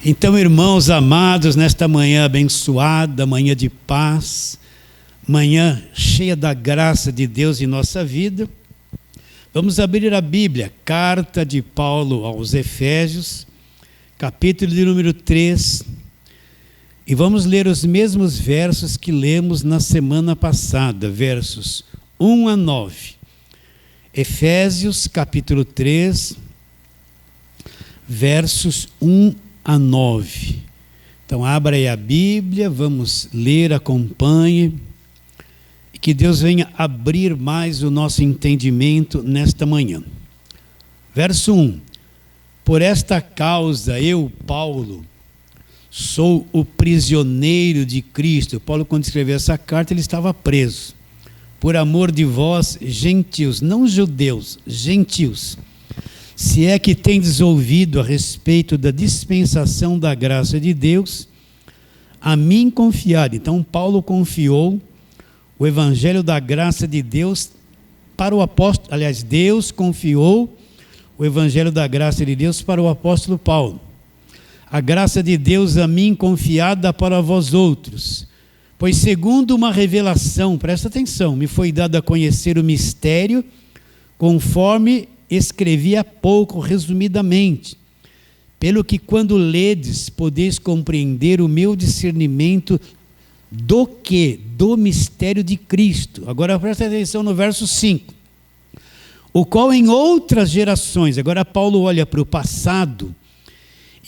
Então, irmãos amados, nesta manhã abençoada, manhã de paz, manhã cheia da graça de Deus em nossa vida, vamos abrir a Bíblia, carta de Paulo aos Efésios, capítulo de número 3, e vamos ler os mesmos versos que lemos na semana passada, versos 1 a 9. Efésios, capítulo 3, versos 1 a 9. Então, abra aí a Bíblia, vamos ler, acompanhe, e que Deus venha abrir mais o nosso entendimento nesta manhã. Verso 1. Por esta causa, eu, Paulo, sou o prisioneiro de Cristo. Paulo, quando escreveu essa carta, ele estava preso. Por amor de vós, gentios, não judeus, gentios, se é que tendes ouvido a respeito da dispensação da graça de Deus, a mim confiado. Então, Paulo confiou o evangelho da graça de Deus para o apóstolo, aliás, Deus confiou o evangelho da graça de Deus para o apóstolo Paulo. A graça de Deus a mim confiada para vós outros, pois segundo uma revelação, presta atenção, me foi dado a conhecer o mistério, conforme escrevi há pouco, resumidamente, pelo que quando ledes, podeis compreender o meu discernimento do que? Do mistério de Cristo. Agora presta atenção no verso 5. O qual em outras gerações, agora Paulo olha para o passado,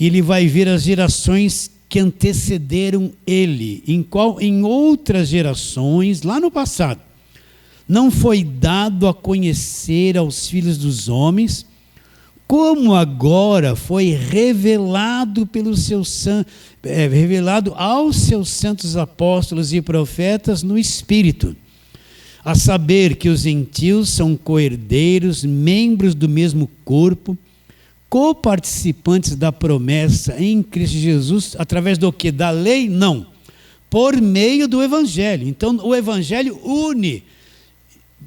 e ele vai ver as gerações que antecederam ele, em outras gerações, lá no passado, não foi dado a conhecer aos filhos dos homens, como agora foi revelado revelado aos seus santos apóstolos e profetas no Espírito, a saber que os gentios são co-herdeiros, membros do mesmo corpo, coparticipantes da promessa em Cristo Jesus, através do que? Da lei? Não, por meio do Evangelho. Então o Evangelho une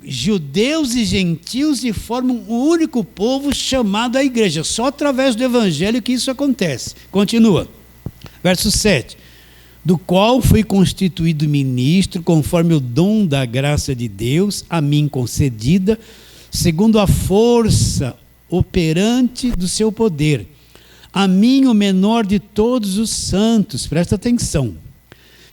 judeus e gentios e formam um único povo chamado a igreja. Só através do Evangelho que isso acontece. Continua, verso 7. Do qual fui constituído ministro, conforme o dom da graça de Deus, a mim concedida, segundo a força operante do seu poder. A mim, o menor de todos os santos, presta atenção,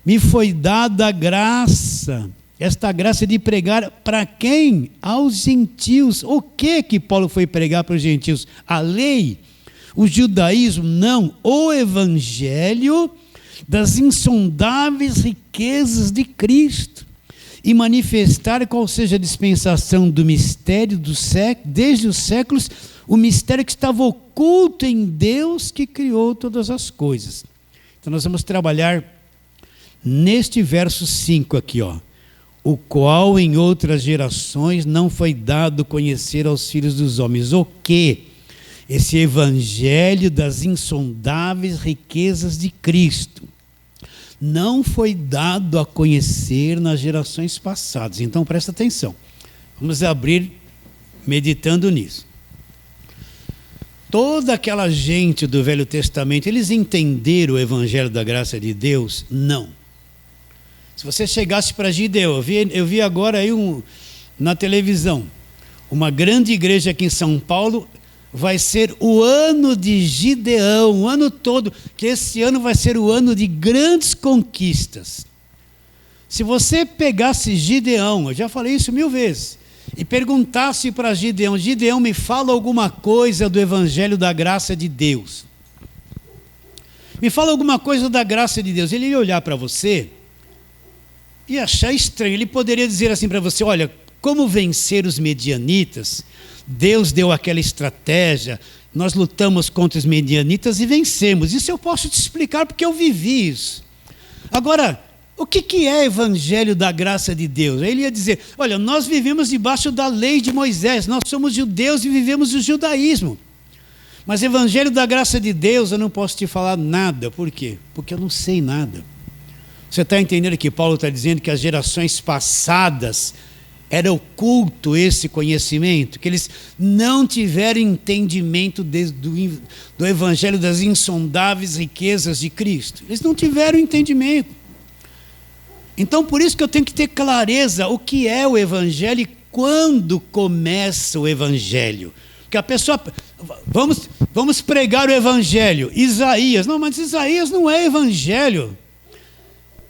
me foi dada a graça, esta graça de pregar para quem? Aos gentios. O que Paulo foi pregar para os gentios? A lei? O judaísmo? Não. O evangelho das insondáveis riquezas de Cristo. E manifestar qual seja a dispensação do mistério do século, desde os séculos, o mistério que estava oculto em Deus que criou todas as coisas. Então nós vamos trabalhar neste verso 5 aqui, ó. O qual em outras gerações não foi dado conhecer aos filhos dos homens. O que? Esse evangelho das insondáveis riquezas de Cristo não foi dado a conhecer nas gerações passadas. Então presta atenção, vamos abrir meditando nisso. Toda aquela gente do Velho Testamento, eles entenderam o evangelho da graça de Deus? Não. Se você chegasse para Gideão, eu vi agora aí na televisão, uma grande igreja aqui em São Paulo, vai ser o ano de Gideão, o ano todo, que esse ano vai ser o ano de grandes conquistas. Se você pegasse Gideão, eu já falei isso 1000 vezes, e perguntasse para Gideão, Gideão, me fala alguma coisa do evangelho da graça de Deus. Me fala alguma coisa da graça de Deus. Ele ia olhar para você e achar estranho. Ele poderia dizer assim para você, olha, como vencer os medianitas? Deus deu aquela estratégia, nós lutamos contra os medianitas e vencemos. Isso eu posso te explicar porque eu vivi isso. Agora, o que é evangelho da graça de Deus? Aí ele ia dizer, olha, nós vivemos debaixo da lei de Moisés, nós somos judeus e vivemos o judaísmo. Mas evangelho da graça de Deus eu não posso te falar nada. Por quê? Porque eu não sei nada. Você está entendendo que Paulo está dizendo que as gerações passadas era oculto esse conhecimento, que eles não tiveram entendimento do evangelho das insondáveis riquezas de Cristo. Eles não tiveram entendimento. Então, por isso que eu tenho que ter clareza o que é o evangelho e quando começa o evangelho. Porque a pessoa... Vamos pregar o evangelho. Isaías. Não, mas Isaías não é evangelho.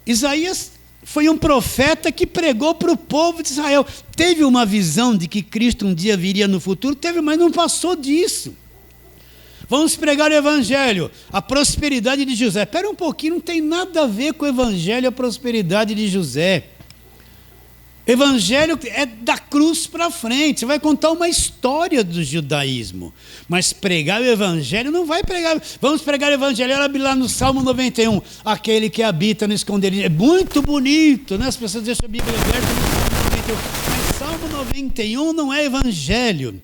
Isaías foi um profeta que pregou para o povo de Israel. Teve uma visão de que Cristo um dia viria no futuro? Teve, mas não passou disso. Vamos pregar o evangelho, a prosperidade de José. Espera um pouquinho, não tem nada a ver com o evangelho, a prosperidade de José. Evangelho é da cruz para frente. Você vai contar uma história do judaísmo. Mas pregar o evangelho não vai pregar. Vamos pregar o evangelho. Olha lá no Salmo 91. Aquele que habita no esconderijo. É muito bonito, né? As pessoas deixam a Bíblia aberta no Salmo 91. Mas Salmo 91 não é evangelho.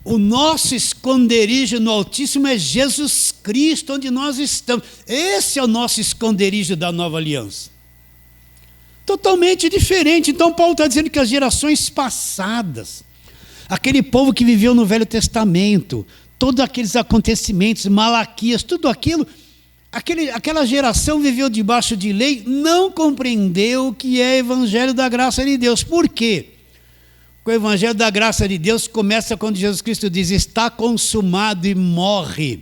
O nosso esconderijo no Altíssimo é Jesus Cristo, onde nós estamos. Esse é o nosso esconderijo da nova aliança. Totalmente diferente. Então Paulo está dizendo que as gerações passadas, aquele povo que viveu no Velho Testamento, todos aqueles acontecimentos, Malaquias, tudo aquilo, aquela geração viveu debaixo de lei, não compreendeu o que é evangelho da graça de Deus. Por quê? O evangelho da graça de Deus começa quando Jesus Cristo diz, está consumado, e morre.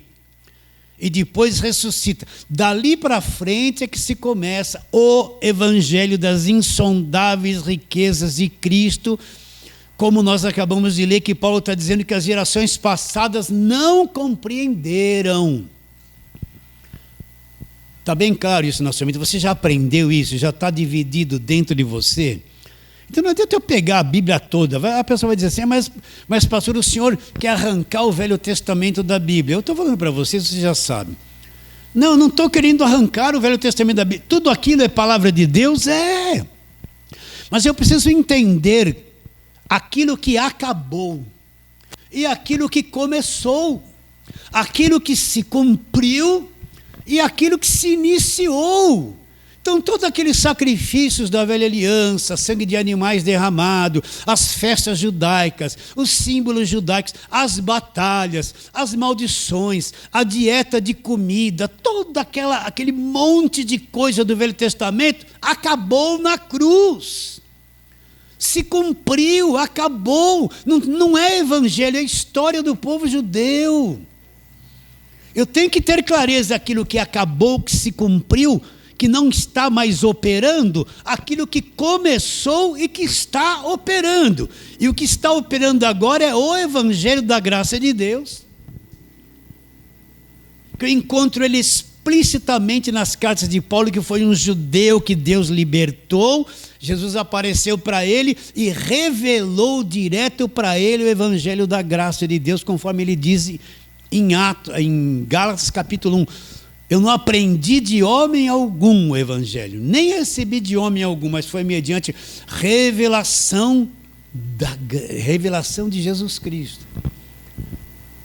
E depois ressuscita. Dali para frente é que se começa o evangelho das insondáveis riquezas de Cristo, como nós acabamos de ler, que Paulo está dizendo que as gerações passadas não compreenderam. Está bem claro isso na sua mente? Você já aprendeu isso? Já está dividido dentro de você? Então não adianta eu pegar a Bíblia toda. A pessoa vai dizer assim, mas pastor, o senhor quer arrancar o Velho Testamento da Bíblia. Eu estou falando para vocês já sabem. Não estou querendo arrancar o Velho Testamento da Bíblia. Tudo aquilo é palavra de Deus? É. Mas eu preciso entender aquilo que acabou e aquilo que começou, aquilo que se cumpriu e aquilo que se iniciou. Então, todos aqueles sacrifícios da velha aliança, sangue de animais derramado, as festas judaicas, os símbolos judaicos, as batalhas, as maldições, a dieta de comida, todo aquele monte de coisa do Velho Testamento acabou na cruz. Se cumpriu, acabou. Não é evangelho, é história do povo judeu. Eu tenho que ter clareza daquilo que acabou, que se cumpriu, que não está mais operando, aquilo que começou e que está operando. E o que está operando agora é o evangelho da graça de Deus. Que eu encontro ele explicitamente nas cartas de Paulo, que foi um judeu que Deus libertou. Jesus apareceu para ele e revelou direto para ele o evangelho da graça de Deus, conforme ele diz em Gálatas capítulo 1. Eu não aprendi de homem algum o evangelho, nem recebi de homem algum, mas foi mediante revelação de Jesus Cristo.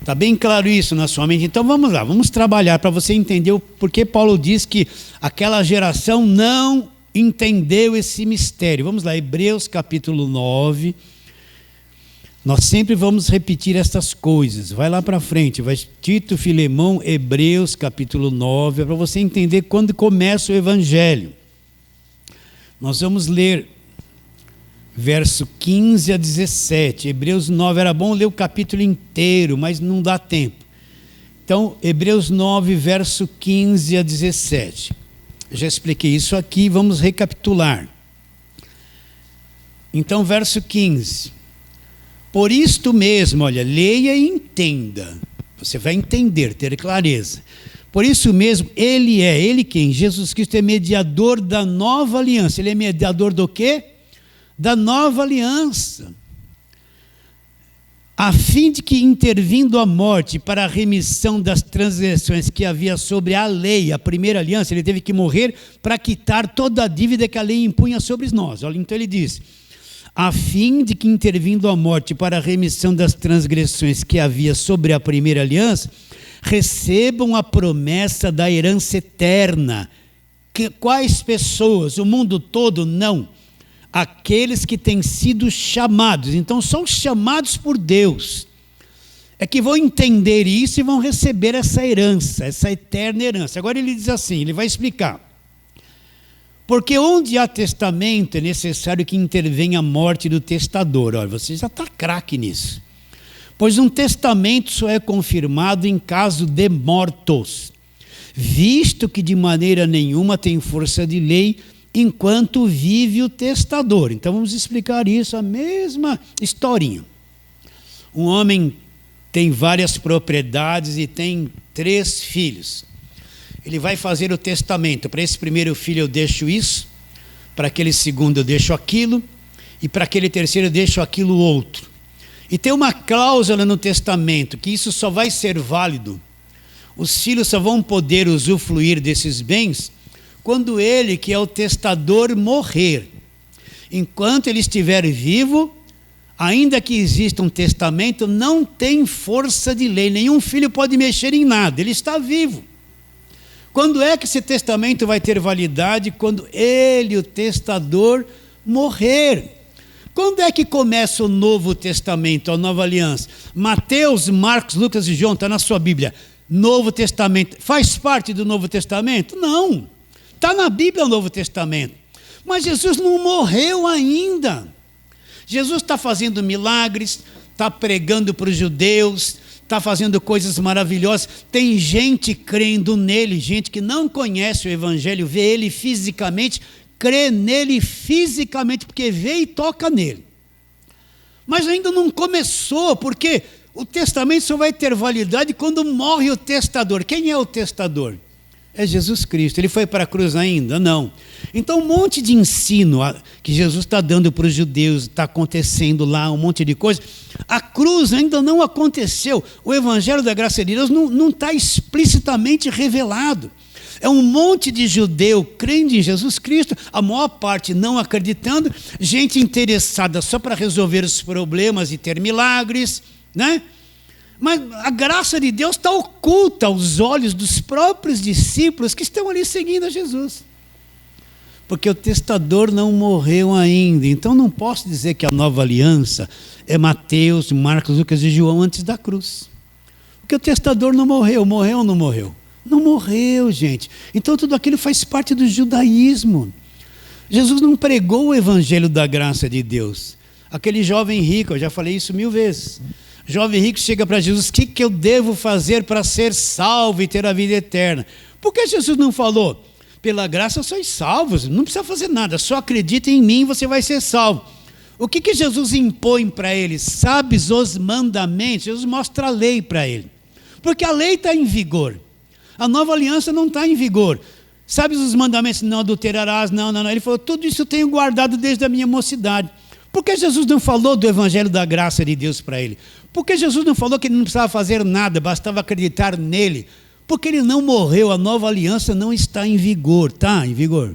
Está bem claro isso na sua mente? Então vamos lá, vamos trabalhar para você entender o porquê Paulo diz que aquela geração não entendeu esse mistério. Vamos lá, Hebreus capítulo 9. Nós sempre vamos repetir estas coisas. Vai lá para frente, vai Tito, Filemão, Hebreus, capítulo 9, para você entender quando começa o evangelho. Nós vamos ler verso 15 a 17. Hebreus 9, era bom ler o capítulo inteiro, mas não dá tempo. Então, Hebreus 9, verso 15 a 17. Eu já expliquei isso aqui, vamos recapitular. Então, verso 15. Por isto mesmo, olha, leia e entenda. Você vai entender, ter clareza. Por isso mesmo, ele quem? Jesus Cristo é mediador da nova aliança. Ele é mediador do quê? Da nova aliança. A fim de que, intervindo a morte para a remissão das transgressões que havia sobre a lei, a primeira aliança, ele teve que morrer para quitar toda a dívida que a lei impunha sobre nós. Olha, então ele diz... a fim de que, intervindo a morte para a remissão das transgressões que havia sobre a primeira aliança, recebam a promessa da herança eterna. Quais pessoas? O mundo todo? Não. aqueles que têm sido chamados. Então, são os chamados por Deus é que vão entender isso e vão receber essa herança, essa eterna herança. Agora ele diz assim, ele vai explicar. Porque onde há testamento é necessário que intervenha a morte do testador. Olha, você já está craque nisso. Pois um testamento só é confirmado em caso de mortos, visto que de maneira nenhuma tem força de lei enquanto vive o testador. Então vamos explicar isso, a mesma historinha. Um homem tem várias propriedades e tem 3 filhos. Ele vai fazer o testamento. Para esse primeiro filho eu deixo isso, para aquele segundo eu deixo aquilo, e para aquele terceiro eu deixo aquilo outro. E tem uma cláusula no testamento, que isso só vai ser válido, os filhos só vão poder usufruir desses bens, quando ele, que é o testador, morrer. Enquanto ele estiver vivo, ainda que exista um testamento, não tem força de lei, nenhum filho pode mexer em nada, ele está vivo. Quando é que esse testamento vai ter validade? Quando ele, o testador, morrer. Quando é que começa o Novo Testamento, a Nova Aliança? Mateus, Marcos, Lucas e João, está na sua Bíblia. Novo Testamento, faz parte do Novo Testamento? Não, está na Bíblia o Novo Testamento. Mas Jesus não morreu ainda. Jesus está fazendo milagres, está pregando para os judeus, está fazendo coisas maravilhosas. Tem gente crendo nele, gente que não conhece o Evangelho, vê ele fisicamente, crê nele fisicamente, porque vê e toca nele. Mas ainda não começou, porque o testamento só vai ter validade quando morre o testador. Quem é o testador? É Jesus Cristo. Ele foi para a cruz ainda? Não. Então um monte de ensino que Jesus está dando para os judeus, está acontecendo lá, um monte de coisa. A cruz ainda não aconteceu. O Evangelho da Graça de Deus não está explicitamente revelado. É um monte de judeu crendo em Jesus Cristo, a maior parte não acreditando, gente interessada só para resolver os problemas e ter milagres, né? Mas a graça de Deus está oculta aos olhos dos próprios discípulos que estão ali seguindo a Jesus. Porque o testador não morreu ainda. Então não posso dizer que a nova aliança é Mateus, Marcos, Lucas e João antes da cruz. Porque o testador não morreu. Morreu ou não morreu? Não morreu, gente. Então tudo aquilo faz parte do judaísmo. Jesus não pregou o evangelho da graça de Deus. Aquele jovem rico, eu já falei isso 1000 vezes. Jovem rico chega para Jesus, o que eu devo fazer para ser salvo e ter a vida eterna? Por que Jesus não falou? Pela graça sois salvos, não precisa fazer nada, só acredita em mim e você vai ser salvo. O que Jesus impõe para ele? Sabes os mandamentos? Jesus mostra a lei para ele. Porque a lei está em vigor. A nova aliança não está em vigor. Sabes os mandamentos? Não adulterarás, não. Ele falou, tudo isso eu tenho guardado desde a minha mocidade. Por que Jesus não falou do evangelho da graça de Deus para ele? Por que Jesus não falou que ele não precisava fazer nada, bastava acreditar nele? Porque ele não morreu, a nova aliança não está em vigor. Está em vigor?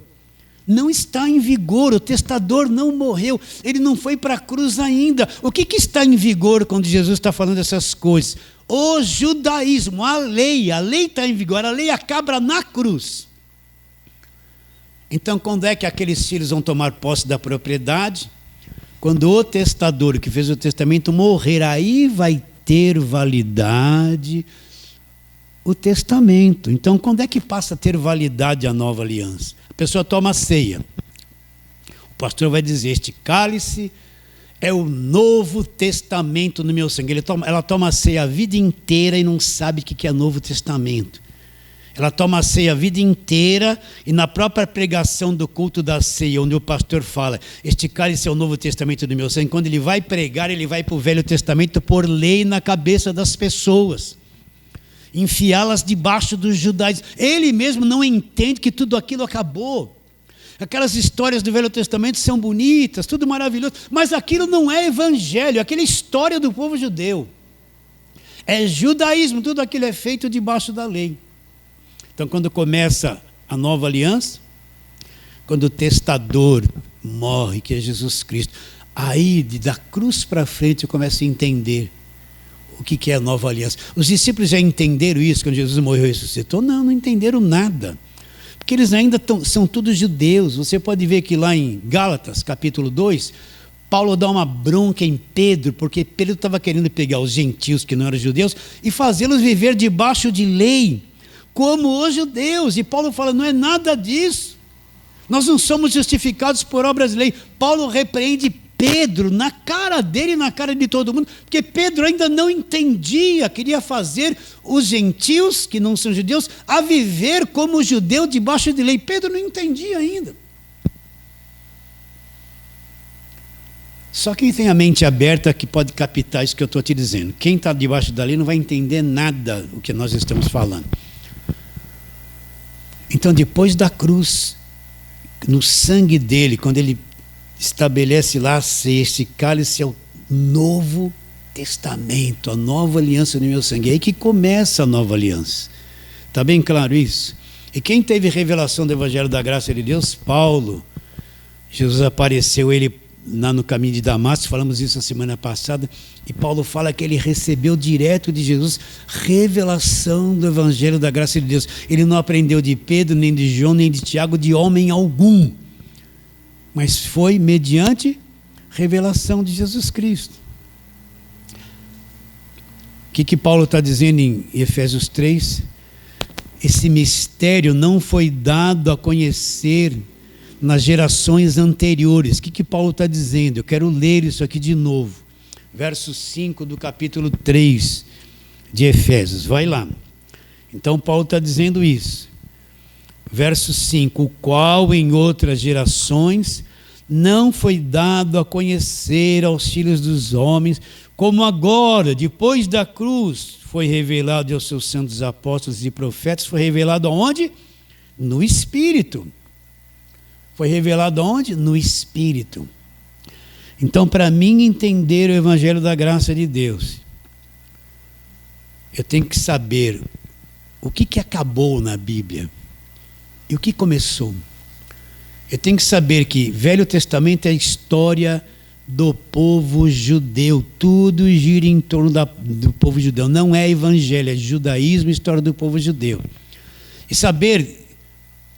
Não está em vigor, o testador não morreu, ele não foi para a cruz ainda. O que está em vigor quando Jesus está falando essas coisas? O judaísmo, a lei está em vigor, a lei acaba na cruz. Então quando é que aqueles filhos vão tomar posse da propriedade? Quando o testador que fez o testamento morrer, aí vai ter validade o testamento. Então, quando é que passa a ter validade a nova aliança? A pessoa toma a ceia. O pastor vai dizer, este cálice é o novo testamento no meu sangue. Ela toma a ceia a vida inteira e não sabe o que é novo testamento. Ela toma a ceia a vida inteira e na própria pregação do culto da ceia, onde o pastor fala, este cálice é o novo testamento do meu sangue, quando ele vai pregar, ele vai para o Velho Testamento pôr lei na cabeça das pessoas, enfiá-las debaixo dos judaísmos. Ele mesmo não entende que tudo aquilo acabou. Aquelas histórias do Velho Testamento são bonitas, tudo maravilhoso, mas aquilo não é evangelho, aquela história do povo judeu. É judaísmo, tudo aquilo é feito debaixo da lei. Então, quando começa a nova aliança, quando o testador morre, que é Jesus Cristo, aí, da cruz para frente, eu começo a entender o que é a nova aliança. Os discípulos já entenderam isso quando Jesus morreu e ressuscitou? Não entenderam nada. Porque porque eles ainda são todos judeus. Você pode ver que lá em Gálatas, capítulo 2, Paulo dá uma bronca em Pedro, porque Pedro estava querendo pegar os gentios que não eram judeus e fazê-los viver debaixo de lei, como os judeus. E Paulo fala, não é nada disso. Nós não somos justificados por obras de lei. Paulo repreende Pedro na cara dele e na cara de todo mundo, porque Pedro ainda não entendia, queria fazer os gentios, que não são judeus, a viver como judeu debaixo de lei. Pedro não entendia ainda. Só quem tem a mente aberta que pode captar isso que eu estou te dizendo. Quem está debaixo da lei não vai entender nada do que nós estamos falando. Então, depois da cruz, no sangue dele, quando ele estabelece lá, esse cálice é o novo testamento, a nova aliança no meu sangue. É aí que começa a nova aliança. Está bem claro isso? E quem teve revelação do Evangelho da Graça de Deus? Paulo. Jesus apareceu ele lá no caminho de Damasco, falamos isso a semana passada, e Paulo fala que ele recebeu direto de Jesus revelação do Evangelho da Graça de Deus. Ele não aprendeu de Pedro, nem de João, nem de Tiago, de homem algum, mas foi mediante revelação de Jesus Cristo. O que Paulo está dizendo em Efésios 3? Esse mistério não foi dado a conhecer nas gerações anteriores. O que Paulo está dizendo? Eu quero ler isso aqui de novo. Verso 5 do capítulo 3 de Efésios. Vai lá. Então Paulo está dizendo isso. Verso 5. O qual em outras gerações não foi dado a conhecer aos filhos dos homens, como agora, depois da cruz, foi revelado aos seus santos apóstolos e profetas. Foi revelado aonde? No Espírito. Foi revelado aonde? No Espírito. Então, para mim entender o Evangelho da Graça de Deus, eu tenho que saber o que acabou na Bíblia e o que começou. Eu tenho que saber que Velho Testamento é a história do povo judeu. Tudo gira em torno do povo judeu. Não é Evangelho, é judaísmo e história do povo judeu. E saber...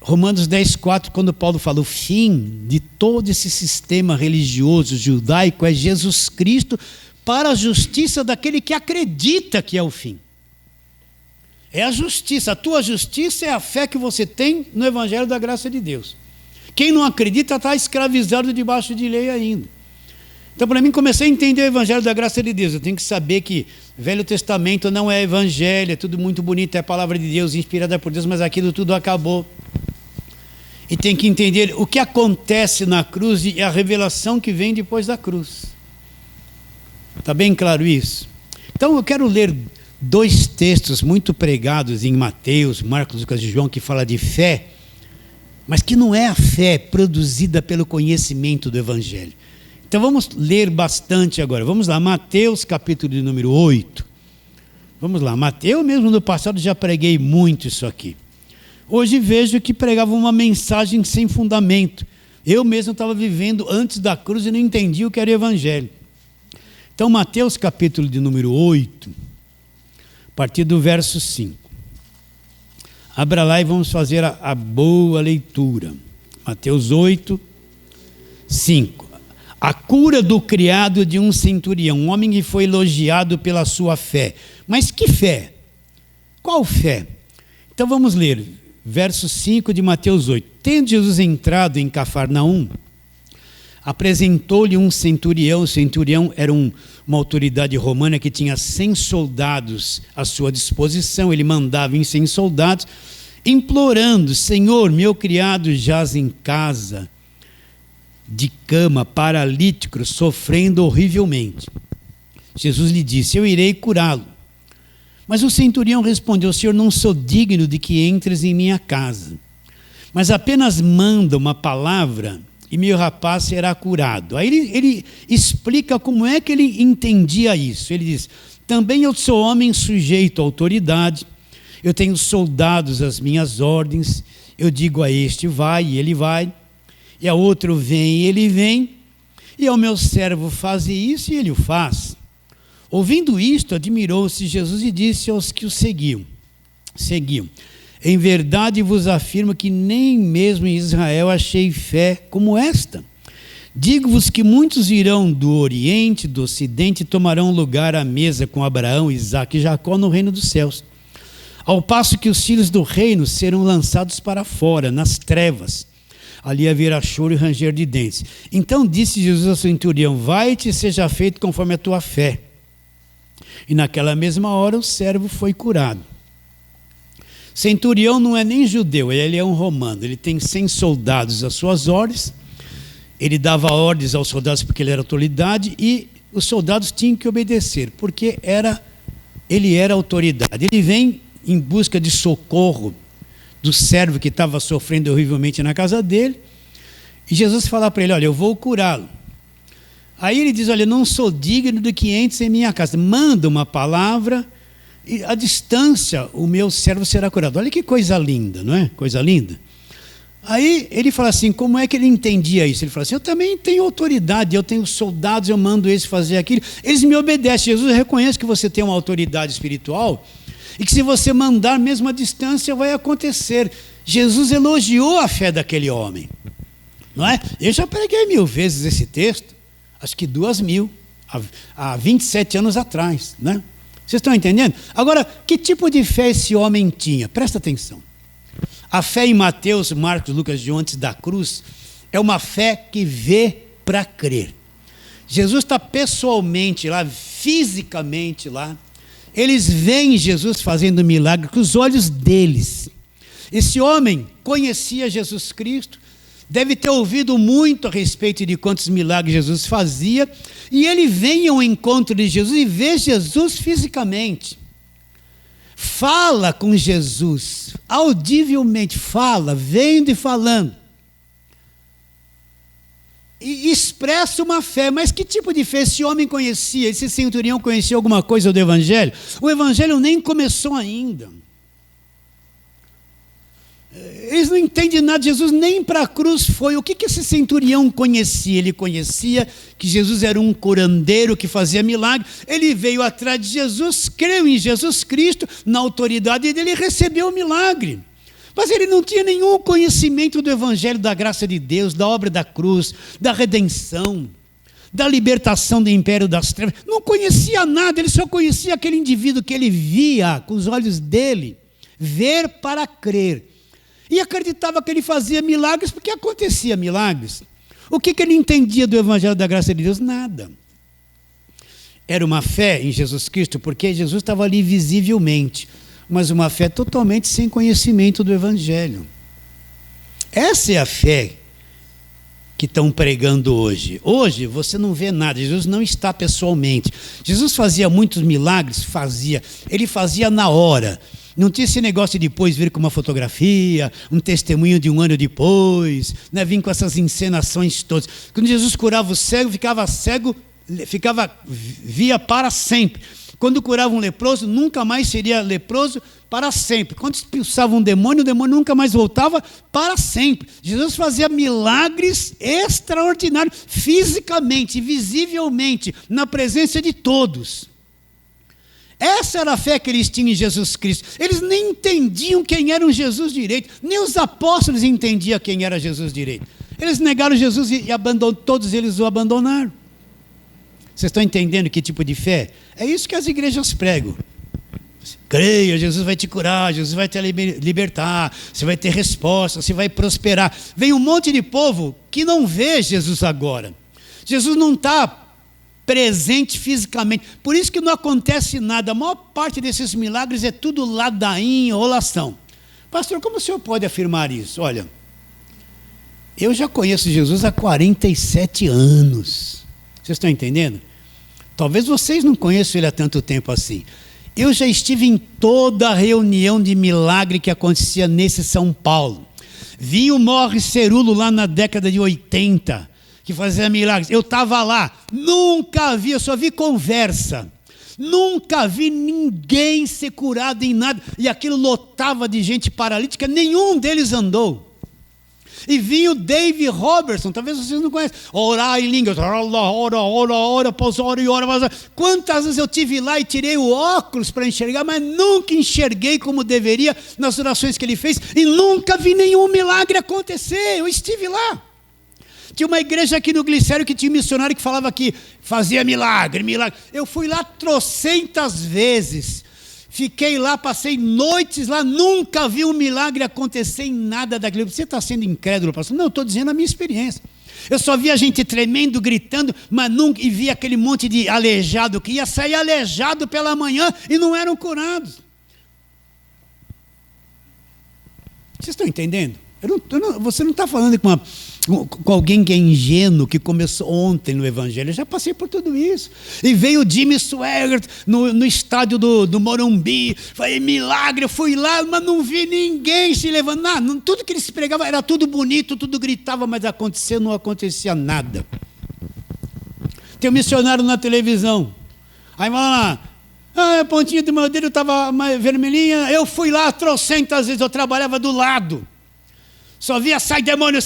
Romanos 10,4, quando Paulo fala o fim de todo esse sistema religioso judaico é Jesus Cristo para a justiça daquele que acredita que é o fim. É a justiça, a tua justiça é a fé que você tem no Evangelho da Graça de Deus. Quem não acredita está escravizado debaixo de lei ainda. Então, para mim, comecei a entender o Evangelho da Graça de Deus. Eu tenho que saber que Velho Testamento não é Evangelho, é tudo muito bonito, é a palavra de Deus, inspirada por Deus, mas aquilo tudo acabou. E tem que entender o que acontece na cruz e a revelação que vem depois da cruz. Está bem claro isso? Então eu quero ler 2 textos muito pregados em Mateus, Marcos, Lucas e João, que fala de fé, mas que não é a fé produzida pelo conhecimento do Evangelho. Então vamos ler bastante agora. Vamos lá, Mateus capítulo de número 8. Vamos lá, Mateus, mesmo no passado já preguei muito isso aqui. Hoje vejo que pregava uma mensagem sem fundamento. Eu mesmo estava vivendo antes da cruz e não entendi o que era o Evangelho. Então, Mateus capítulo de número 8, a partir do verso 5. Abra lá e vamos fazer a boa leitura. Mateus 8, 5. A cura do criado de um centurião, um homem que foi elogiado pela sua fé. Mas que fé? Qual fé? Então vamos ler. Verso 5 de Mateus 8. Tendo Jesus entrado em Cafarnaum, apresentou-lhe um centurião. O centurião era uma autoridade romana que tinha 100 soldados à sua disposição. Ele mandava em 100 soldados, implorando: Senhor, meu criado jaz em casa, de cama, paralítico, sofrendo horrivelmente. Jesus lhe disse: eu irei curá-lo. Mas o centurião respondeu: Senhor, não sou digno de que entres em minha casa, mas apenas manda uma palavra e meu rapaz será curado. Aí ele explica como é que ele entendia isso. Ele diz: também eu sou homem sujeito à autoridade, eu tenho soldados às minhas ordens, eu digo a este vai e ele vai, e a outro vem e ele vem, e ao meu servo faze isso e ele o faz. Ouvindo isto, admirou-se Jesus e disse aos que o seguiam: Em verdade vos afirmo que nem mesmo em Israel achei fé como esta. Digo-vos que muitos virão do Oriente, do Ocidente, e tomarão lugar à mesa com Abraão, Isaque e Jacó no reino dos céus. Ao passo que os filhos do reino serão lançados para fora, nas trevas. Ali haverá choro e ranger de dentes. Então disse Jesus ao centurião: vai-te e seja feito conforme a tua fé. E naquela mesma hora o servo foi curado. Centurião não é nem judeu, ele é um romano. Ele tem 100 soldados às suas ordens. Ele dava ordens aos soldados porque ele era autoridade, e os soldados tinham que obedecer, porque ele era autoridade. Ele vem em busca de socorro do servo que estava sofrendo horrivelmente na casa dele, e Jesus fala para ele: olha, eu vou curá-lo. Aí ele diz: olha, não sou digno de que entres em minha casa, manda uma palavra, e à distância o meu servo será curado. Olha que coisa linda, não é? Coisa linda. Aí ele fala assim: como é que ele entendia isso? Ele fala assim: eu também tenho autoridade, eu tenho soldados, eu mando eles fazer aquilo, eles me obedecem. Jesus reconhece que você tem uma autoridade espiritual, e que se você mandar mesmo à distância vai acontecer. Jesus elogiou a fé daquele homem, não é? Eu já preguei 1000 vezes esse texto, acho que 2000, há 27 anos atrás, né? Vocês estão entendendo? Agora, que tipo de fé esse homem tinha? Presta atenção. A fé em Mateus, Marcos, Lucas, João, antes da cruz, é uma fé que vê para crer. Jesus está pessoalmente lá, fisicamente lá. Eles veem Jesus fazendo milagre com os olhos deles. Esse homem conhecia Jesus Cristo, deve ter ouvido muito a respeito de quantos milagres Jesus fazia, e ele vem ao encontro de Jesus e vê Jesus fisicamente. Fala com Jesus, audivelmente fala, vendo e falando. E expressa uma fé. Mas que tipo de fé esse homem conhecia? Esse centurião conhecia alguma coisa do Evangelho? O Evangelho nem começou ainda. Eles não entendem nada. Jesus nem para a cruz foi. O que esse centurião conhecia? Ele conhecia que Jesus era um curandeiro que fazia milagre. Ele veio atrás de Jesus, creu em Jesus Cristo, na autoridade dele, recebeu o milagre. Mas ele não tinha nenhum conhecimento do Evangelho, da graça de Deus, da obra da cruz, da redenção, da libertação do império das trevas. Não conhecia nada, ele só conhecia aquele indivíduo que ele via com os olhos dele, ver para crer. E acreditava que ele fazia milagres porque acontecia milagres. O que ele entendia do Evangelho da graça de Deus? Nada. Era uma fé em Jesus Cristo porque Jesus estava ali visivelmente, mas uma fé totalmente sem conhecimento do Evangelho. Essa é a fé que estão pregando hoje. Hoje você não vê nada, Jesus não está pessoalmente. Jesus fazia muitos milagres, ele fazia na hora. Não tinha esse negócio de depois vir com uma fotografia, um testemunho de 1 ano depois, né? Vir com essas encenações todas. Quando Jesus curava o cego, via para sempre. Quando curava um leproso, nunca mais seria leproso para sempre. Quando expulsava um demônio, o demônio nunca mais voltava para sempre. Jesus fazia milagres extraordinários, fisicamente, visivelmente, na presença de todos. Essa era a fé que eles tinham em Jesus Cristo. Eles nem entendiam quem era um Jesus direito. Nem os apóstolos entendiam quem era Jesus direito. Eles negaram Jesus e todos eles o abandonaram. Vocês estão entendendo que tipo de fé? É isso que as igrejas pregam. Creia, Jesus vai te curar, Jesus vai te libertar, você vai ter resposta, você vai prosperar. Vem um monte de povo que não vê Jesus agora. Jesus não está presente fisicamente. Por isso que não acontece nada. A maior parte desses milagres é tudo ladainha, enrolação. Pastor, como o senhor pode afirmar isso? Olha, eu já conheço Jesus há 47 anos. Vocês estão entendendo? Talvez vocês não conheçam ele há tanto tempo assim. Eu já estive em toda a reunião de milagre que acontecia nesse São Paulo. Vi o Morris Cerulo lá na década de 80, que fazia milagres. Eu estava lá, nunca vi, eu só vi conversa. Nunca vi ninguém ser curado em nada. E aquilo lotava de gente paralítica, nenhum deles andou. E vinha o Dave Robertson, talvez vocês não conhecem. Orar em línguas, ora, e ora. Quantas vezes eu tive lá e tirei o óculos para enxergar, mas nunca enxerguei como deveria nas orações que ele fez, e nunca vi nenhum milagre acontecer. Eu estive lá. Tinha uma igreja aqui no Glicério que tinha um missionário que falava que fazia milagre. Eu fui lá trocentas vezes. Fiquei lá, passei noites lá, nunca vi um milagre acontecer em nada daquilo. Você está sendo incrédulo, pastor? Não, eu estou dizendo a minha experiência. Eu só via gente tremendo, gritando, mas nunca e via aquele monte de aleijado que ia sair aleijado pela manhã e não eram curados. Vocês estão entendendo? Você não está falando com alguém que é ingênuo, que começou ontem no Evangelho. Eu já passei por tudo isso. E veio o Jimmy Swaggart no estádio do Morumbi. Falei, milagre, eu fui lá, mas não vi ninguém se levantar. Tudo que eles pregavam era tudo bonito, tudo gritava, mas não acontecia nada. Tem um missionário na televisão. Aí vai lá, a pontinha do meu dedo estava vermelhinha. Eu fui lá trocentas vezes, eu trabalhava do lado. Só via sai demônio.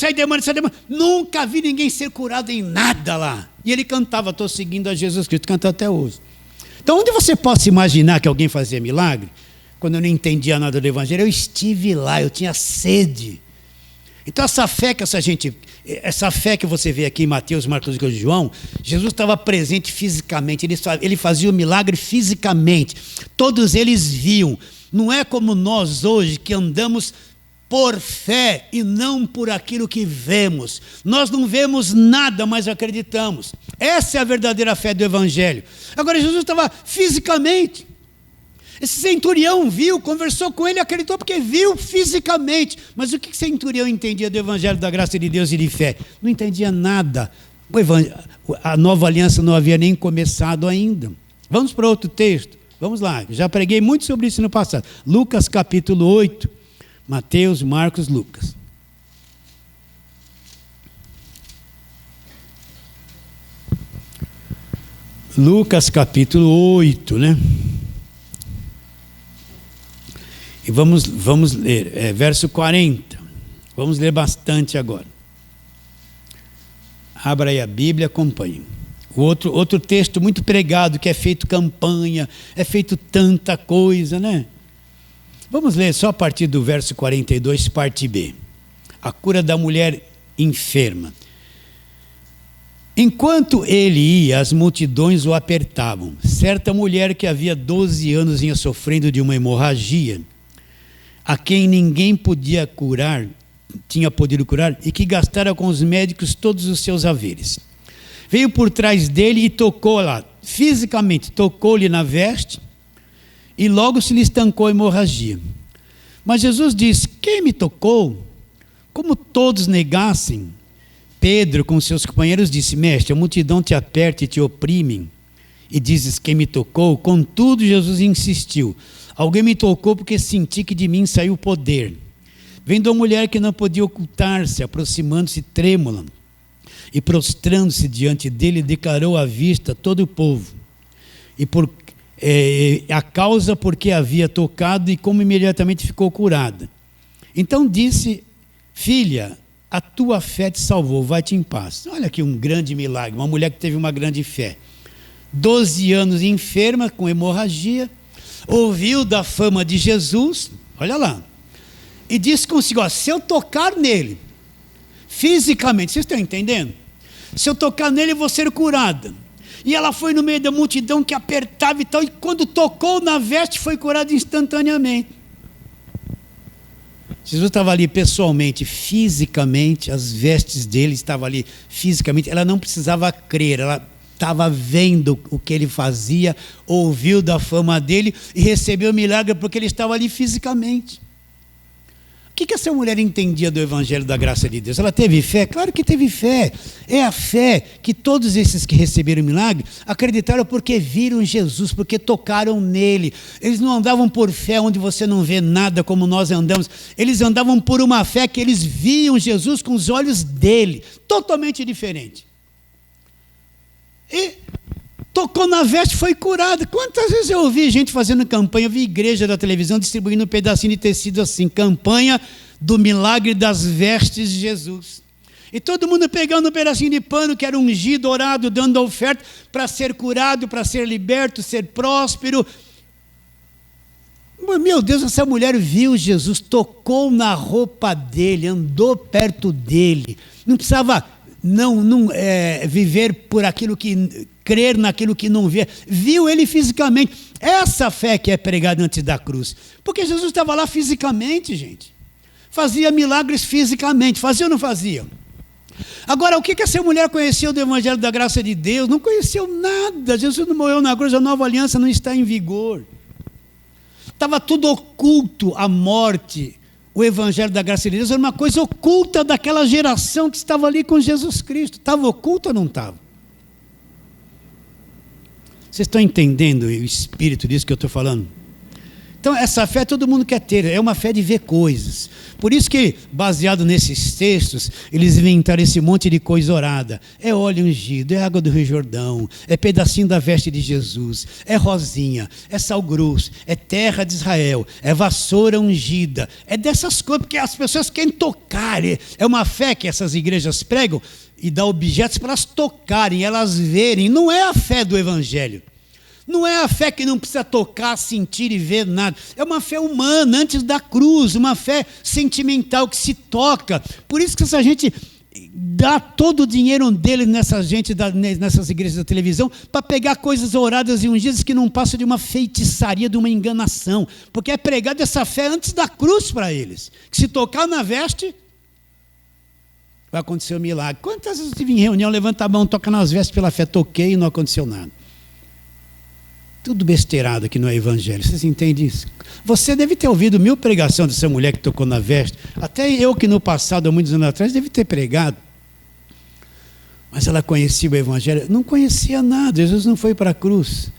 Nunca vi ninguém ser curado em nada lá. E ele cantava, estou seguindo a Jesus Cristo, canta até hoje. Então, onde você pode imaginar que alguém fazia milagre? Quando eu não entendia nada do Evangelho, eu estive lá, eu tinha sede. Então, essa fé que você vê aqui em Mateus, Marcos e João, Jesus estava presente fisicamente, ele fazia o milagre fisicamente. Todos eles viam. Não é como nós hoje que andamos por fé e não por aquilo que vemos. Nós não vemos nada, mas acreditamos. Essa é a verdadeira fé do Evangelho. Agora, Jesus estava fisicamente. Esse centurião viu, conversou com ele, acreditou porque viu fisicamente. Mas o que esse centurião entendia do Evangelho da graça de Deus e de fé? Não entendia nada. A nova aliança não havia nem começado ainda. Vamos para outro texto. Vamos lá, já preguei muito sobre isso no passado. Lucas capítulo 8. Mateus, Marcos, Lucas. Lucas capítulo 8, né? E vamos ler, verso 40. Vamos ler bastante agora. Abra aí a Bíblia, acompanhe. Outro texto muito pregado, que é feito campanha, é feito tanta coisa, né? Vamos ler só a partir do verso 42, parte B. A cura da mulher enferma. Enquanto ele ia, as multidões o apertavam. Certa mulher que havia 12 anos vinha sofrendo de uma hemorragia, a quem ninguém tinha podido curar, e que gastara com os médicos todos os seus haveres. Veio por trás dele e tocou lá, fisicamente, tocou-lhe na veste, e logo se lhe estancou a hemorragia. Mas Jesus disse, quem me tocou? Como todos negassem, Pedro com seus companheiros disse, mestre, a multidão te aperta e te oprime, e dizes, quem me tocou? Contudo, Jesus insistiu, alguém me tocou porque senti que de mim saiu poder. Vendo a mulher que não podia ocultar-se, aproximando-se trêmula, e prostrando-se diante dele, declarou à vista todo o povo, a causa porque havia tocado e como imediatamente ficou curada. Então disse, filha, a tua fé te salvou, vai-te em paz. Olha aqui um grande milagre, uma mulher que teve uma grande fé. 12 anos enferma, com hemorragia, ouviu da fama de Jesus, olha lá, e disse consigo, se eu tocar nele, fisicamente, vocês estão entendendo? Se eu tocar nele, eu vou ser curada. E ela foi no meio da multidão que apertava e tal, e quando tocou na veste, foi curada instantaneamente. Jesus estava ali pessoalmente, fisicamente, as vestes dele estavam ali fisicamente, ela não precisava crer, ela estava vendo o que ele fazia, ouviu da fama dele e recebeu o milagre porque ele estava ali fisicamente. O que essa mulher entendia do Evangelho da graça de Deus? Ela teve fé? Claro que teve fé. É a fé que todos esses que receberam o milagre acreditaram porque viram Jesus, porque tocaram nele. Eles não andavam por fé onde você não vê nada como nós andamos. Eles andavam por uma fé que eles viam Jesus com os olhos dele, totalmente diferente. E tocou na veste e foi curada. Quantas vezes eu ouvi gente fazendo campanha, eu vi igreja da televisão distribuindo um pedacinho de tecido assim, campanha do milagre das vestes de Jesus. E todo mundo pegando um pedacinho de pano que era ungido, orado, dando oferta para ser curado, para ser liberto, ser próspero. Meu Deus, essa mulher viu Jesus, tocou na roupa dele, andou perto dele. Não precisava viver por aquilo que... crer naquilo que não vê. Viu ele fisicamente. Essa fé que é pregada antes da cruz. Porque Jesus estava lá fisicamente, gente. Fazia milagres fisicamente. Fazia ou não fazia? Agora, o que essa mulher conheceu do Evangelho da Graça de Deus? Não conheceu nada. Jesus não morreu na cruz, a nova aliança não está em vigor. Estava tudo oculto, a morte. O Evangelho da Graça de Deus era uma coisa oculta daquela geração que estava ali com Jesus Cristo. Estava oculto ou não estava? Vocês estão entendendo o espírito disso que eu estou falando? Então, essa fé todo mundo quer ter, é uma fé de ver coisas. Por isso que, baseado nesses textos, eles inventaram esse monte de coisa orada. É óleo ungido, é água do Rio Jordão, é pedacinho da veste de Jesus, é rosinha, é sal grosso, é terra de Israel, é vassoura ungida. É dessas coisas, porque as pessoas querem tocar. É uma fé que essas igrejas pregam e dá objetos para elas tocarem, elas verem. Não é a fé do Evangelho. Não é a fé que não precisa tocar, sentir e ver nada. É uma fé humana, antes da cruz, uma fé sentimental que se toca. Por isso que essa gente dá todo o dinheiro dele nessas igrejas da televisão para pegar coisas oradas e ungidas que não passam de uma feitiçaria, de uma enganação. Porque é pregada essa fé antes da cruz para eles. Que se tocar na veste, vai acontecer um milagre. Quantas vezes eu estive em reunião, levanta a mão, toca nas vestes pela fé, toquei e não aconteceu nada. Tudo besteirado aqui no Evangelho, vocês entendem isso? Você deve ter ouvido 1000 pregações dessa mulher que tocou na veste, até eu que no passado, há muitos anos atrás, deve ter pregado. Mas ela conhecia o Evangelho? Não conhecia nada, Jesus não foi para a cruz.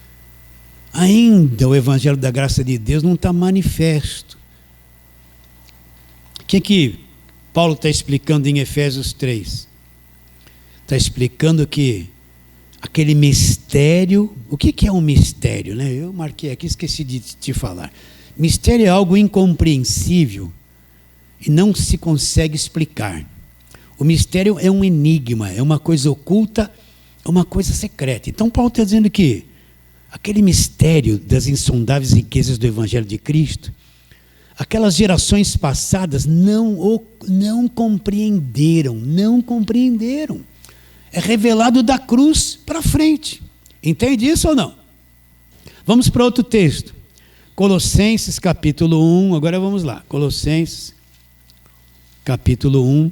Ainda o Evangelho da graça de Deus não está manifesto. O que Paulo está explicando em Efésios 3? Está explicando que aquele mistério, o que é um mistério, né? Eu marquei aqui, esqueci de te falar. Mistério é algo incompreensível e não se consegue explicar. O mistério é um enigma, é uma coisa oculta, é uma coisa secreta. Então Paulo está dizendo que aquele mistério das insondáveis riquezas do Evangelho de Cristo, aquelas gerações passadas não compreenderam. É revelado da cruz para frente. Entende isso ou não? Vamos para outro texto. Colossenses capítulo 1. Agora vamos lá. Colossenses capítulo 1.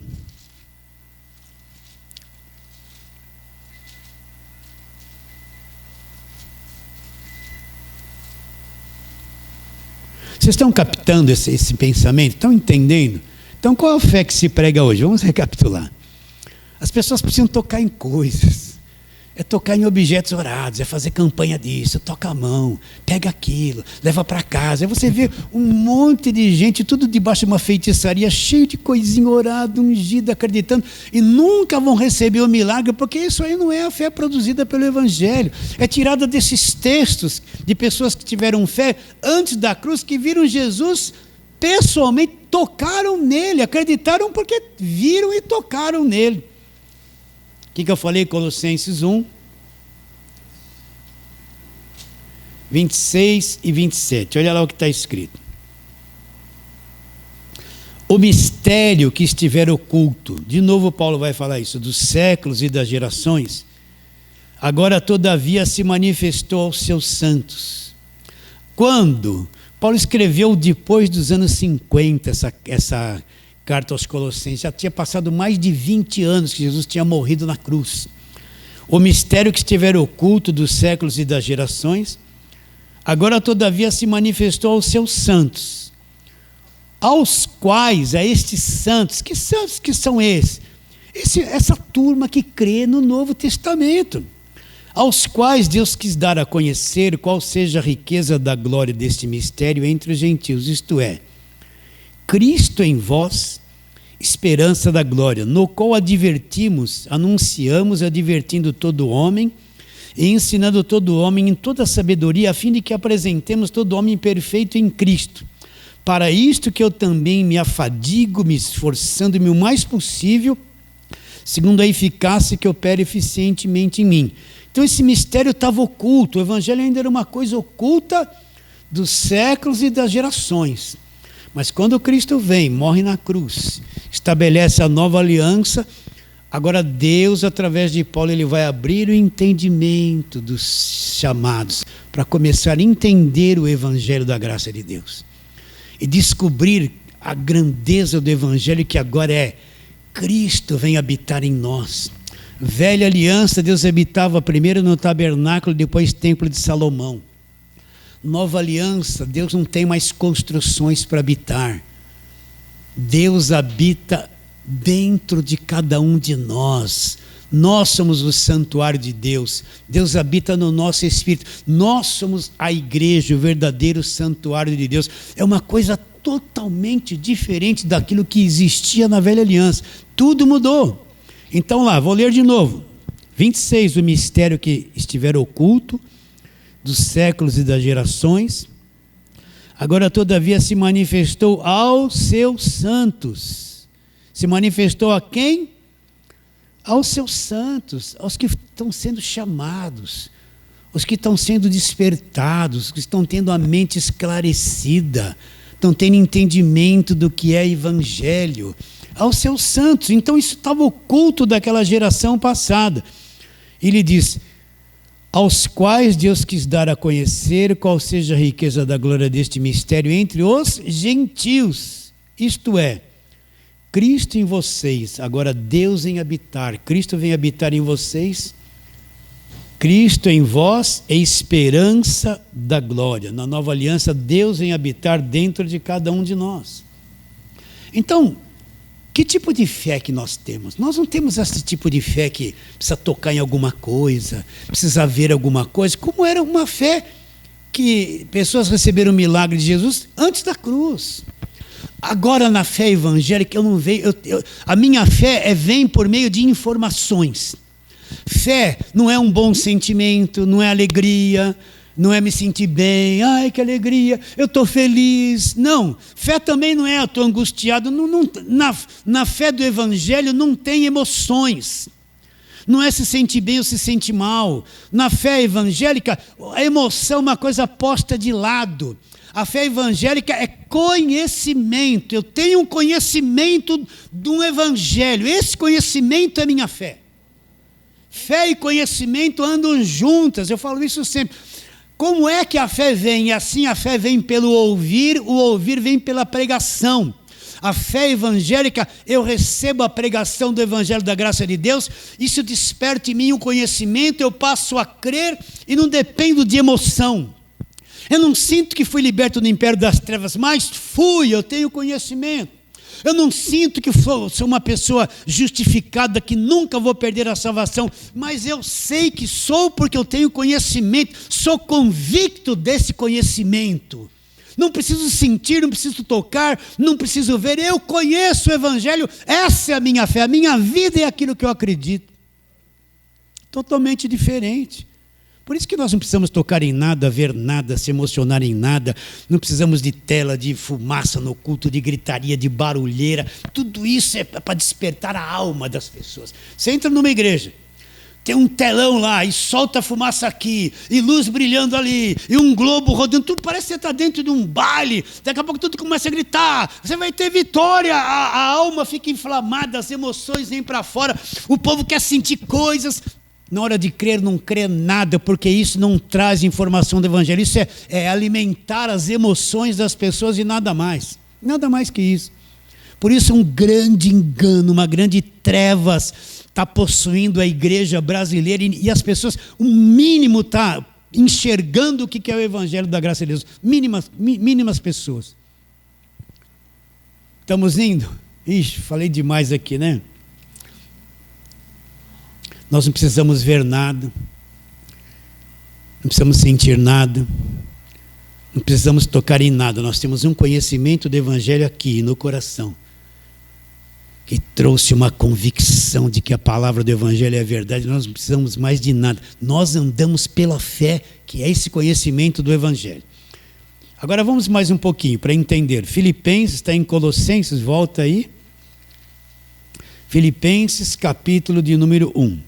Vocês estão captando esse pensamento? Estão entendendo? Então qual é a fé que se prega hoje? Vamos recapitular. As pessoas precisam tocar em coisas, é tocar em objetos orados, é fazer campanha disso, toca a mão, pega aquilo, leva para casa. Aí você vê um monte de gente, tudo debaixo de uma feitiçaria, cheio de coisinha orada, ungida, acreditando, e nunca vão receber o milagre, porque isso aí não é a fé produzida pelo Evangelho, é tirada desses textos de pessoas que tiveram fé antes da cruz, que viram Jesus pessoalmente, tocaram nele, acreditaram porque viram e tocaram nele. O que eu falei? Colossenses 1, 26 e 27. Olha lá o que está escrito. O mistério que estiver oculto, de novo Paulo vai falar isso, dos séculos e das gerações, agora todavia se manifestou aos seus santos. Quando? Paulo escreveu depois dos anos 50 essa carta aos Colossenses, já tinha passado mais de 20 anos que Jesus tinha morrido na cruz. O mistério que estiver oculto dos séculos e das gerações, agora todavia se manifestou aos seus santos, aos quais, a estes santos que são esses? Essa turma que crê no Novo Testamento, aos quais Deus quis dar a conhecer qual seja a riqueza da glória deste mistério entre os gentios, isto é, Cristo em vós, esperança da glória, no qual anunciamos, advertindo todo homem, e ensinando todo homem em toda a sabedoria, a fim de que apresentemos todo homem perfeito em Cristo. Para isto que eu também me afadigo, me esforçando-me o mais possível, segundo a eficácia que opera eficientemente em mim. Então esse mistério estava oculto, o evangelho ainda era uma coisa oculta dos séculos e das gerações. Mas quando Cristo vem, morre na cruz, estabelece a nova aliança, agora Deus, através de Paulo, ele vai abrir o entendimento dos chamados, para começar a entender o evangelho da graça de Deus. E descobrir a grandeza do evangelho que agora é Cristo vem habitar em nós. Velha aliança, Deus habitava primeiro no tabernáculo, depois templo de Salomão. Nova aliança, Deus não tem mais construções para habitar. Deus habita dentro de cada um de nós. Nós somos o santuário de Deus. Deus habita no nosso espírito. Nós somos a igreja, o verdadeiro santuário de Deus. É uma coisa totalmente diferente daquilo que existia na velha aliança. Tudo mudou. Então lá, vou ler de novo. 26, o mistério que estiver oculto dos séculos e das gerações, agora todavia se manifestou aos seus santos. Se manifestou a quem? Aos seus santos, aos que estão sendo chamados, os que estão sendo despertados, que estão tendo a mente esclarecida, estão tendo entendimento do que é evangelho, aos seus santos. Então isso estava oculto daquela geração passada. Ele diz: aos quais Deus quis dar a conhecer qual seja a riqueza da glória deste mistério entre os gentios, isto é, Cristo em vocês, agora Deus em habitar, Cristo vem habitar em vocês, Cristo em vós é esperança da glória. Na nova aliança, Deus vem habitar dentro de cada um de nós. Então, que tipo de fé que nós temos? Nós não temos esse tipo de fé que precisa tocar em alguma coisa, precisa ver alguma coisa, como era uma fé que pessoas receberam o milagre de Jesus antes da cruz. Agora na fé evangélica eu não vejo, a minha fé vem por meio de informações. Fé não é um bom sentimento, não é alegria, não é me sentir bem, ai que alegria, eu estou feliz. Não, fé também não é eu estou angustiado. Na fé do evangelho não tem emoções. Não é se sentir bem ou se sentir mal. Na fé evangélica, a emoção é uma coisa posta de lado. A fé evangélica é conhecimento. Eu tenho um conhecimento do evangelho. Esse conhecimento é minha fé. Fé e conhecimento andam juntas. Eu falo isso sempre. Como é que a fé vem? E assim a fé vem pelo ouvir, o ouvir vem pela pregação. A fé evangélica, eu recebo a pregação do evangelho da graça de Deus, isso desperta em mim um conhecimento, eu passo a crer e não dependo de emoção. Eu não sinto que fui liberto do império das trevas, mas fui, eu tenho conhecimento. Eu não sinto que sou uma pessoa justificada, que nunca vou perder a salvação, mas eu sei que sou porque eu tenho conhecimento, sou convicto desse conhecimento. Não preciso sentir, não preciso tocar, não preciso ver, eu conheço o evangelho, essa é a minha fé, a minha vida é aquilo que eu acredito. Totalmente diferente. Por isso que nós não precisamos tocar em nada, ver nada, se emocionar em nada, não precisamos de tela, de fumaça no culto, de gritaria, de barulheira, tudo isso é para despertar a alma das pessoas. Você entra numa igreja, tem um telão lá, e solta fumaça aqui, e luz brilhando ali, e um globo rodando, tudo parece que você está dentro de um baile, daqui a pouco tudo começa a gritar, você vai ter vitória, a alma fica inflamada, as emoções vêm para fora, o povo quer sentir coisas. Na hora de crer, não crê nada, porque isso não traz informação do evangelho. Isso é alimentar as emoções das pessoas e nada mais. Nada mais que isso. Por isso um grande engano, uma grande trevas está possuindo a igreja brasileira e as pessoas, o mínimo está enxergando o que é o evangelho da graça de Deus. Mínimas pessoas. Estamos indo? Ixi, falei demais aqui, né? Nós não precisamos ver nada, não precisamos sentir nada, não precisamos tocar em nada. Nós temos um conhecimento do evangelho aqui no coração. que trouxe uma convicção de que a palavra do Evangelho é a verdade. Nós não precisamos mais de nada. Nós andamos pela fé, que é esse conhecimento do Evangelho. Agora vamos mais um pouquinho para entender. Filipenses, está em Colossenses, volta aí. Filipenses, capítulo de número 1.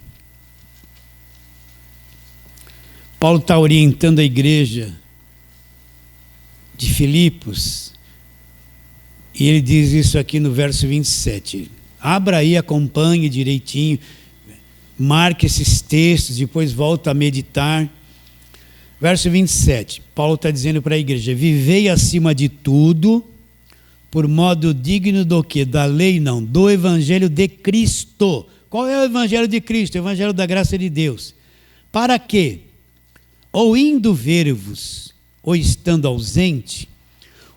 Paulo está orientando a igreja de Filipos, e ele diz isso aqui no verso 27. Abra aí, acompanhe direitinho, marque esses textos, depois volta a meditar. Verso 27, Paulo está dizendo para a igreja: vivei acima de tudo, por modo digno do quê? Da lei não, do Evangelho de Cristo. Qual é o Evangelho de Cristo? O Evangelho da graça de Deus. Para quê? Ou indo ver-vos, ou estando ausente,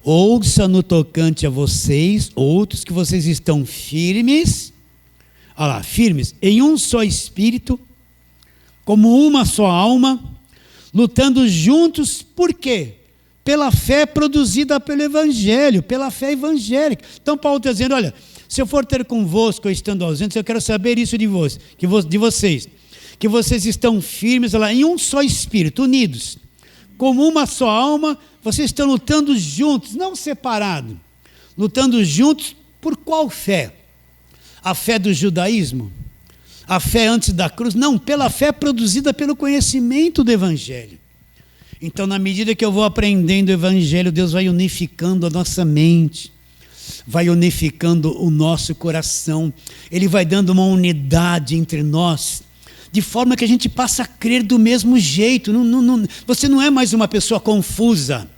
ouça no tocante a vocês, outros que vocês estão firmes, olha lá, firmes, em um só espírito, como uma só alma, lutando juntos, por quê? Pela fé produzida pelo Evangelho, pela fé evangélica. Então Paulo está dizendo, olha, se eu for ter convosco ou estando ausente, eu quero saber isso de vocês, que vocês estão firmes, olha lá, em um só espírito, unidos, como uma só alma, vocês estão lutando juntos, não separados, lutando juntos por qual fé? A fé do judaísmo? A fé antes da cruz? Não, pela fé produzida pelo conhecimento do Evangelho. Então, na medida que eu vou aprendendo o Evangelho, Deus vai unificando a nossa mente, vai unificando o nosso coração, Ele vai dando uma unidade entre nós, de forma que a gente passa a crer do mesmo jeito. Você não é mais uma pessoa confusa,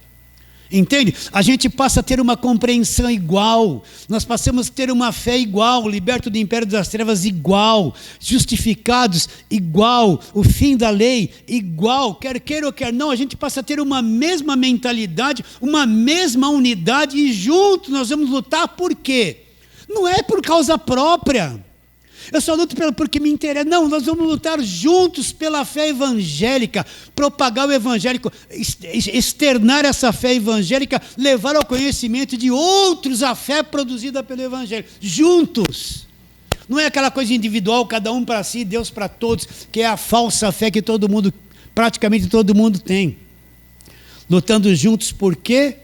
entende? A gente passa a ter uma compreensão igual, nós passamos a ter uma fé igual, liberto do império das trevas igual, justificados igual, o fim da lei igual, quer queira ou quer não, a gente passa a ter uma mesma mentalidade, uma mesma unidade, e juntos nós vamos lutar. Por quê? Não é por causa própria, eu só luto porque me interessa. Não, nós vamos lutar juntos pela fé evangélica, propagar o evangélico, externar essa fé evangélica, levar ao conhecimento de outros a fé produzida pelo Evangelho, juntos. Não é aquela coisa individual, cada um para si, Deus para todos, que é a falsa fé que praticamente todo mundo tem. Lutando juntos por quê?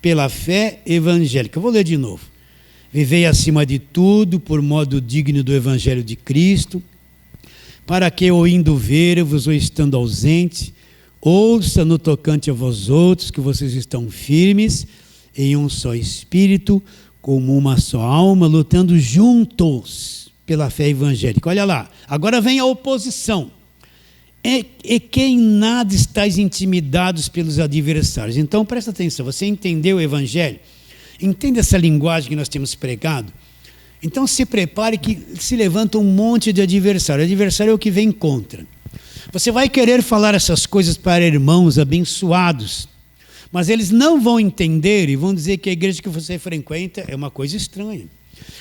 Pela fé evangélica. Eu vou ler de novo. Vivei acima de tudo, por modo digno do Evangelho de Cristo, para que, ou indo ver-vos, ou estando ausente, ouça no tocante a vós outros, que vocês estão firmes, em um só espírito, como uma só alma, lutando juntos pela fé evangélica. Olha lá, agora vem a oposição. E que em nada estáis intimidados pelos adversários. Então, presta atenção, você entendeu o Evangelho? Entende essa linguagem que nós temos pregado? Então se prepare que se levanta um monte de adversário. O adversário é o que vem contra. Você vai querer falar essas coisas para irmãos abençoados, mas eles não vão entender e vão dizer que a igreja que você frequenta é uma coisa estranha.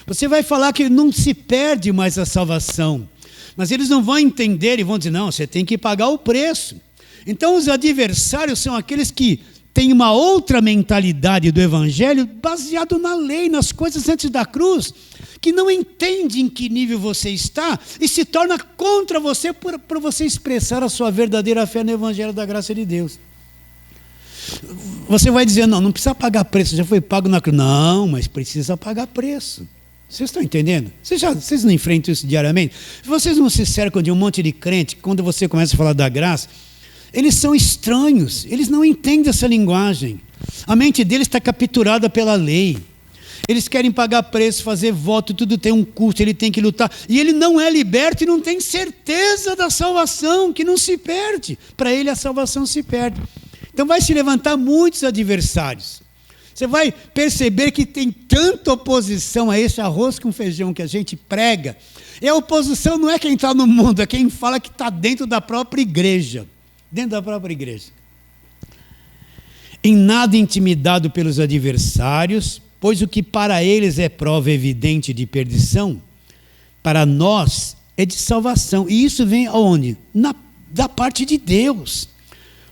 Você vai falar que não se perde mais a salvação, mas eles não vão entender e vão dizer, não, você tem que pagar o preço. Então os adversários são aqueles que tem uma outra mentalidade do Evangelho, baseado na lei, nas coisas antes da cruz, que não entende em que nível você está e se torna contra você por você expressar a sua verdadeira fé no Evangelho da graça de Deus. Você vai dizer, não precisa pagar preço, já foi pago na cruz. Não, mas precisa pagar preço. Vocês estão entendendo? Vocês não enfrentam isso diariamente? Vocês não se cercam de um monte de crente, quando você começa a falar da graça, eles são estranhos, eles não entendem essa linguagem. A mente deles está capturada pela lei. Eles querem pagar preço, fazer voto, tudo tem um custo, ele tem que lutar. E ele não é liberto e não tem certeza da salvação, que não se perde. Para ele a salvação se perde. Então vai se levantar muitos adversários. Você vai perceber que tem tanta oposição a esse arroz com feijão que a gente prega. E a oposição não é quem está no mundo, é quem fala que está dentro da própria igreja. Dentro da própria igreja. Em nada intimidado pelos adversários, pois o que para eles é prova evidente de perdição, para nós é de salvação. E isso vem aonde? Da parte de Deus.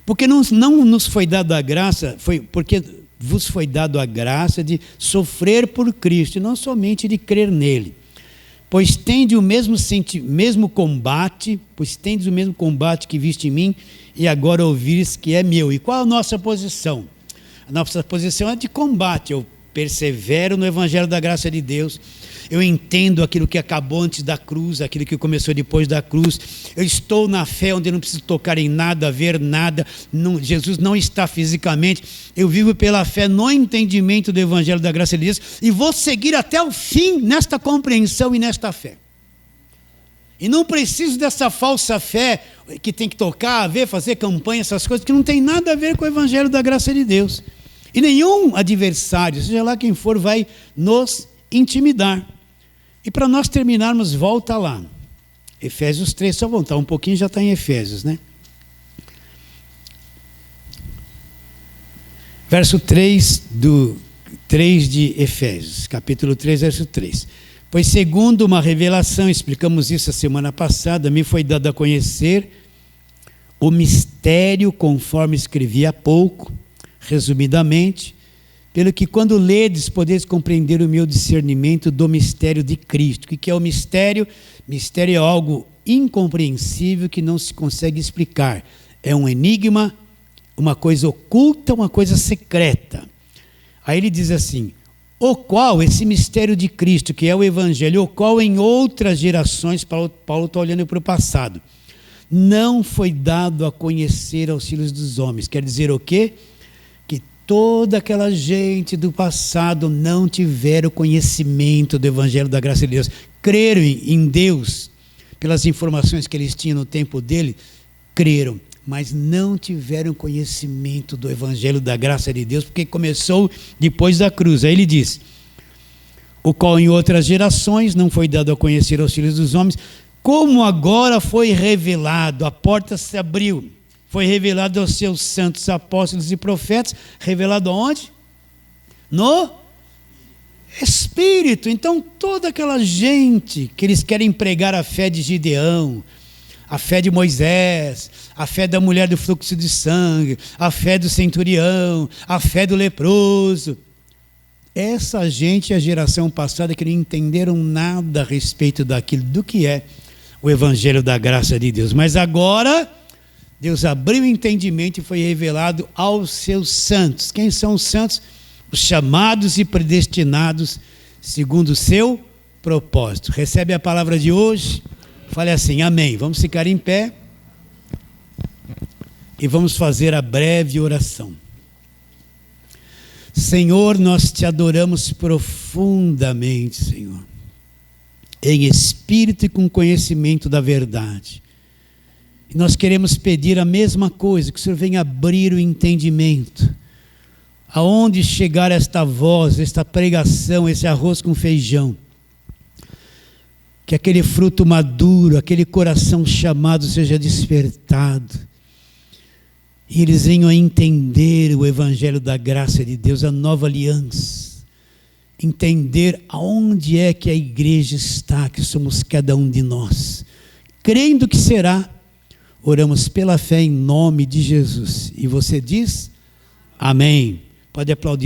Porque não nos foi dado a graça, porque vos foi dado a graça de sofrer por Cristo, e não somente de crer nele. pois tendes o mesmo combate, que viste em mim, e agora ouvires que é meu. E qual a nossa posição? A nossa posição é de combate. Eu persevero no Evangelho da graça de Deus. Eu entendo aquilo que acabou antes da cruz, aquilo que começou depois da cruz. Eu estou na fé onde eu não preciso tocar em nada, ver nada. Não, Jesus não está fisicamente. Eu vivo pela fé no entendimento do Evangelho da graça de Deus e vou seguir até o fim nesta compreensão e nesta fé. E não preciso dessa falsa fé que tem que tocar, ver, fazer campanha, essas coisas, que não tem nada a ver com o Evangelho da graça de Deus. E nenhum adversário, seja lá quem for, vai nos intimidar. E para nós terminarmos, volta lá. Efésios 3, só voltar um pouquinho, já está em Efésios, né? Verso 3 de Efésios, capítulo 3, verso 3. Pois segundo uma revelação, explicamos isso a semana passada, me foi dado a conhecer o mistério, conforme escrevi há pouco, resumidamente, pelo que quando ledes, podeis compreender o meu discernimento do mistério de Cristo. O que é o mistério? Mistério é algo incompreensível que não se consegue explicar. É um enigma, uma coisa oculta, uma coisa secreta. Aí ele diz assim, o qual, esse mistério de Cristo, que é o Evangelho, o qual em outras gerações, Paulo está olhando para o passado, não foi dado a conhecer aos filhos dos homens. Quer dizer o quê? Que toda aquela gente do passado não tiveram conhecimento do Evangelho da graça de Deus. Creram em Deus, pelas informações que eles tinham no tempo dele, creram, mas não tiveram conhecimento do Evangelho da graça de Deus, porque começou depois da cruz. Aí ele diz, o qual em outras gerações não foi dado a conhecer aos filhos dos homens, como agora foi revelado, a porta se abriu, foi revelado aos seus santos apóstolos e profetas, revelado aonde? No Espírito. Então toda aquela gente que eles querem pregar a fé de Gideão, a fé de Moisés, a fé da mulher do fluxo de sangue, a fé do centurião, a fé do leproso. Essa gente, a geração passada, que não entenderam nada a respeito daquilo, do que é o Evangelho da graça de Deus. Mas agora, Deus abriu o entendimento e foi revelado aos seus santos. Quem são os santos? Os chamados e predestinados segundo o seu propósito. Recebe a palavra de hoje? Fale assim, amém. Vamos ficar em pé e vamos fazer a breve oração. Senhor, nós te adoramos profundamente, Senhor, em espírito e com conhecimento da verdade. E nós queremos pedir a mesma coisa, que o Senhor venha abrir o entendimento. Aonde chegar esta voz, esta pregação, esse arroz com feijão, que aquele fruto maduro, aquele coração chamado seja despertado, e eles venham a entender o Evangelho da graça de Deus, a nova aliança, entender aonde é que a igreja está, que somos cada um de nós, crendo que será, oramos pela fé em nome de Jesus, e você diz, amém. Pode aplaudir.